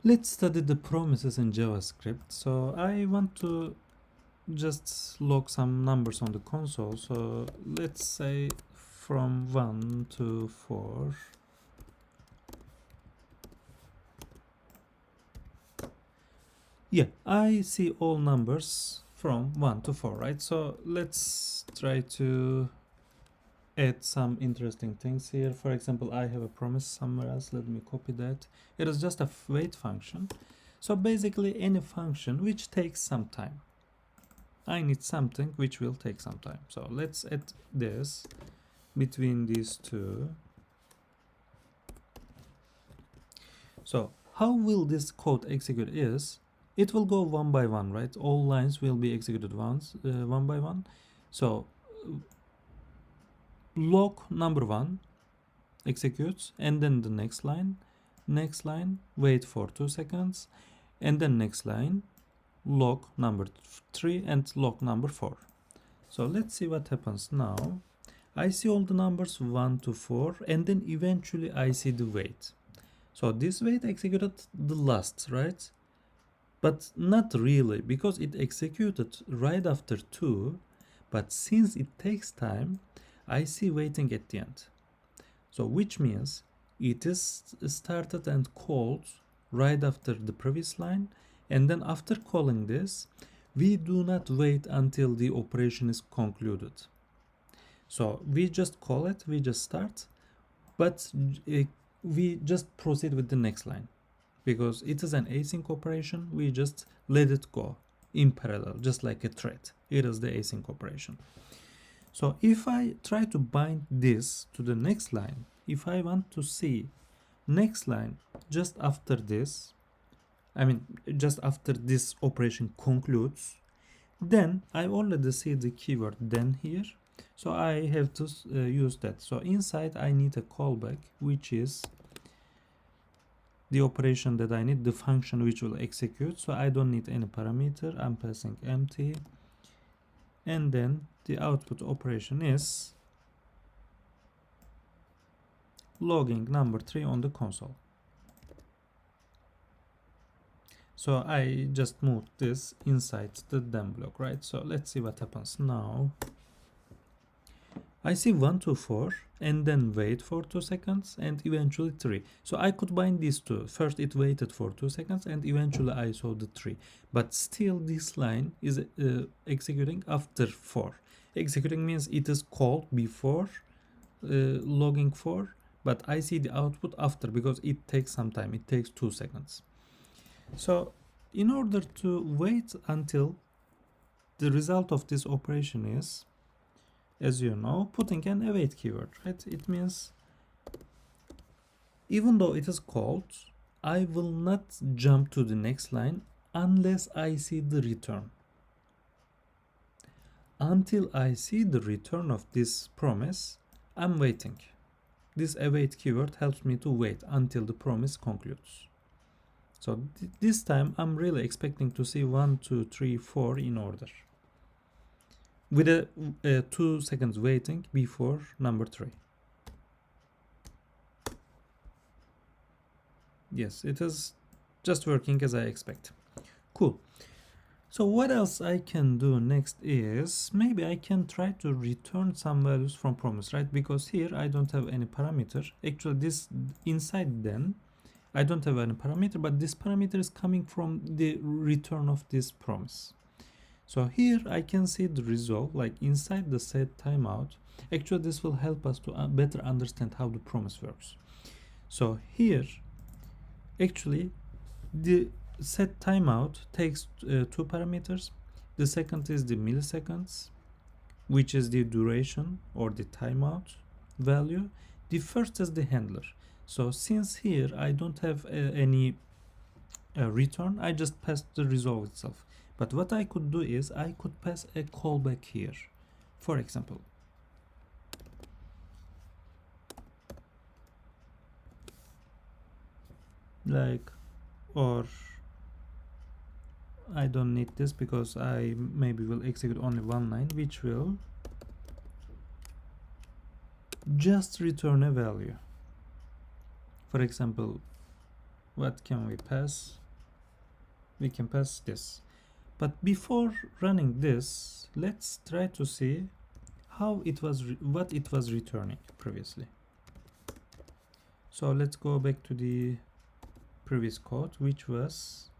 Let's study the promises in JavaScript. So I want to just log some numbers on the console. So let's say from 1 to 4. Yeah, I see all numbers from 1 to 4, right? So let's try to add some interesting things here. For example, I have a promise somewhere else. Let me copy that. It is just a wait function. So basically any function which takes some time. I need something which will take some time. So let's add this between these two. So how will this code execute is, it will go one by one, right? All lines will be executed one by one. So log number 1 executes, and then the next line, wait for 2 seconds, and then next line, log number 3 and log number 4. So let's see what happens now. I see all the numbers 1 to 4, and then eventually I see the wait. So this wait executed the last, right? But not really, because it executed right after 2, but since it takes time, I see waiting at the end. So which means it is started and called right after the previous line, and then after calling this, we do not wait until the operation is concluded. So we just call it, we just start, but we just proceed with the next line. Because it is an async operation, we just let it go in parallel, just like a thread. It is the async operation. So if I try to bind this to the next line, if I want to see next line just after this, just after this operation concludes, then I already see the keyword then here. So I have to use that. So inside I need a callback, which is the operation that I need, the function which will execute. So I don't need any parameter. I'm passing empty. And then the output operation is logging number 3 on the console. So I just moved this inside the then block, right? So let's see what happens now. I see 1 to 4 and then wait for 2 seconds and eventually 3. So I could bind these two. First it waited for 2 seconds and eventually I saw the 3. But still this line is executing after 4. Executing means it is called before logging 4, but I see the output after because it takes some time. It takes 2 seconds. So in order to wait until the result of this operation is, as you know, putting an await keyword, right? It means even though it is called, I will not jump to the next line unless I see the return. Until I see the return of this promise, I'm waiting. This await keyword helps me to wait until the promise concludes. So this time I'm really expecting to see 1, 2, 3, 4 in order, with a 2 seconds waiting before number 3. Yes, it is just working as I expect. Cool. So what else I can do next is, maybe I can try to return some values from promise, right? Because here I don't have any parameter. Actually this inside then, I don't have any parameter, but this parameter is coming from the return of this promise. So here I can see the resolve, like inside the set timeout. Actually this will help us to better understand how the promise works. So here, actually the set timeout takes 2 parameters. The second is the milliseconds, which is the duration or the timeout value. The first is the handler. So since here I don't have any return, I just pass the resolve itself. But what I could do is I could pass a callback here. For example, like, or I don't need this because I maybe will execute only one line, which will just return a value. For example, what can we pass? We can pass this. But before running this, let's try to see how it was what it was returning previously. So let's go back to the previous code, which was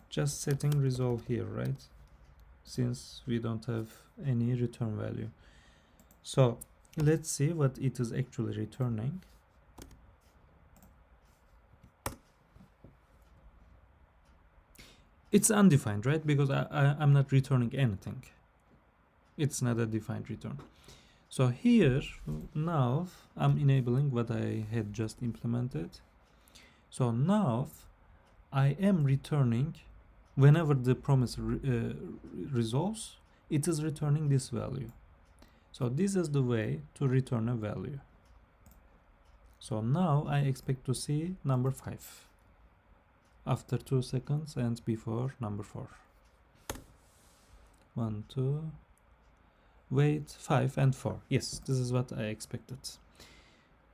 just setting resolve here, right? Since we don't have any return value. So let's see what it is actually returning. It's undefined, right? Because I'm not returning anything. It's not a defined return. So here, now I'm enabling what I had just implemented. So now I am returning, whenever the promise resolves, it is returning this value. So this is the way to return a value. So now I expect to see number 5 after 2 seconds and before number 4. 1, 2, wait, 5 and 4. Yes, this is what I expected.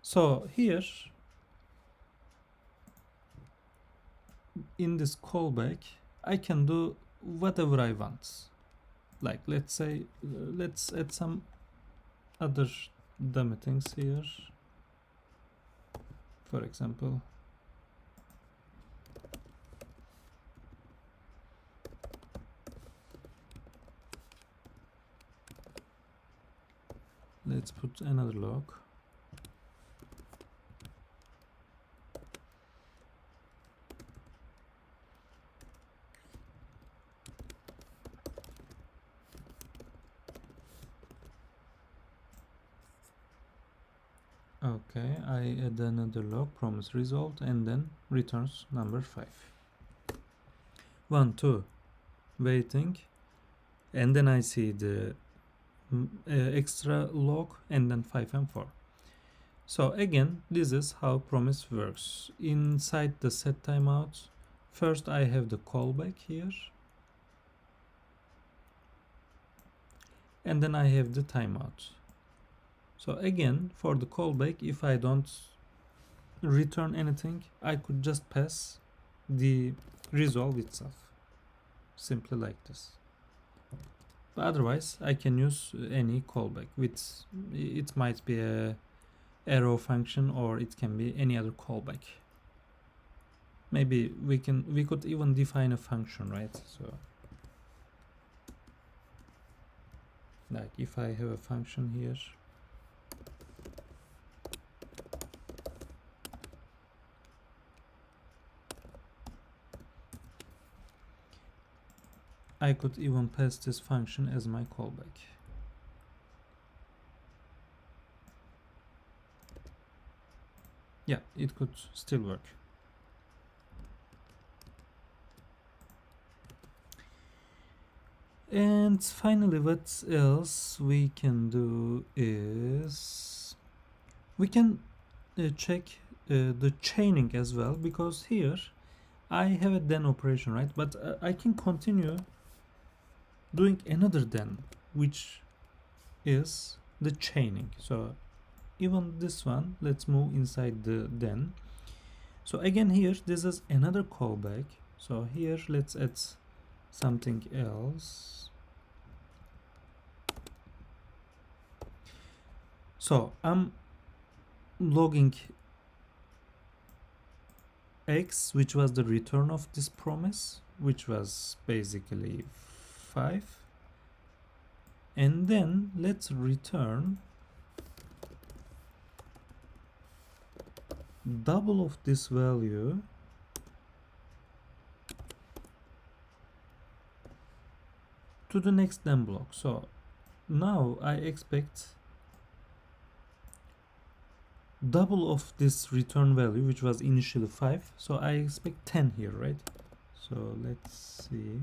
So here in this callback, I can do whatever I want. Like, let's say, let's add some other dummy things here. For example, let's put another log. Okay, I add another log, promise result, and then returns number 5. 1, 2, waiting, and then I see the extra log, and then 5 and 4. So again, this is how promise works. Inside the set timeout, first I have the callback here, and then I have the timeout. So again, for the callback, if I don't return anything, I could just pass the resolve itself, simply like this. But otherwise, I can use any callback. With it might be a arrow function, or it can be any other callback. Maybe we could even define a function, right? So like if I have a function here, I could even pass this function as my callback. Yeah, it could still work. And finally, what else we can do is we can check the chaining as well, because here I have a then operation, right? But I can continue doing another then, which is the chaining. So even this one, let's move inside the then. So again, here this is another callback. So here let's add something else. So I'm logging x, which was the return of this promise, which was basically 5, and then let's return double of this value to the next then block. So now I expect double of this return value, which was initially 5, so I expect 10 here, right? So let's see.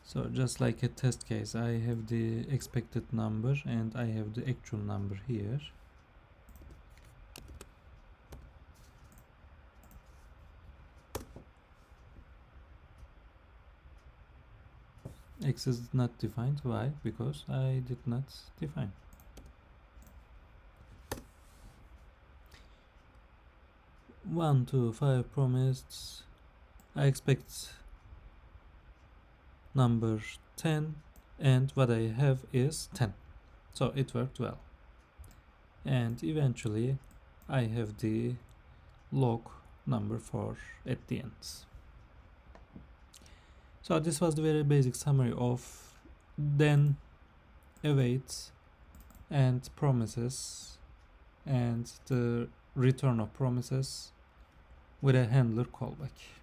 So just like a test case, I have the expected number and I have the actual number here. X is not defined. Why? Because I did not define. One, two, five promised. I expect number 10 and what I have is 10. So it worked well. And eventually I have the log number 4 at the end. So this was the very basic summary of then, await, and promises, and the return of promises with a handler callback.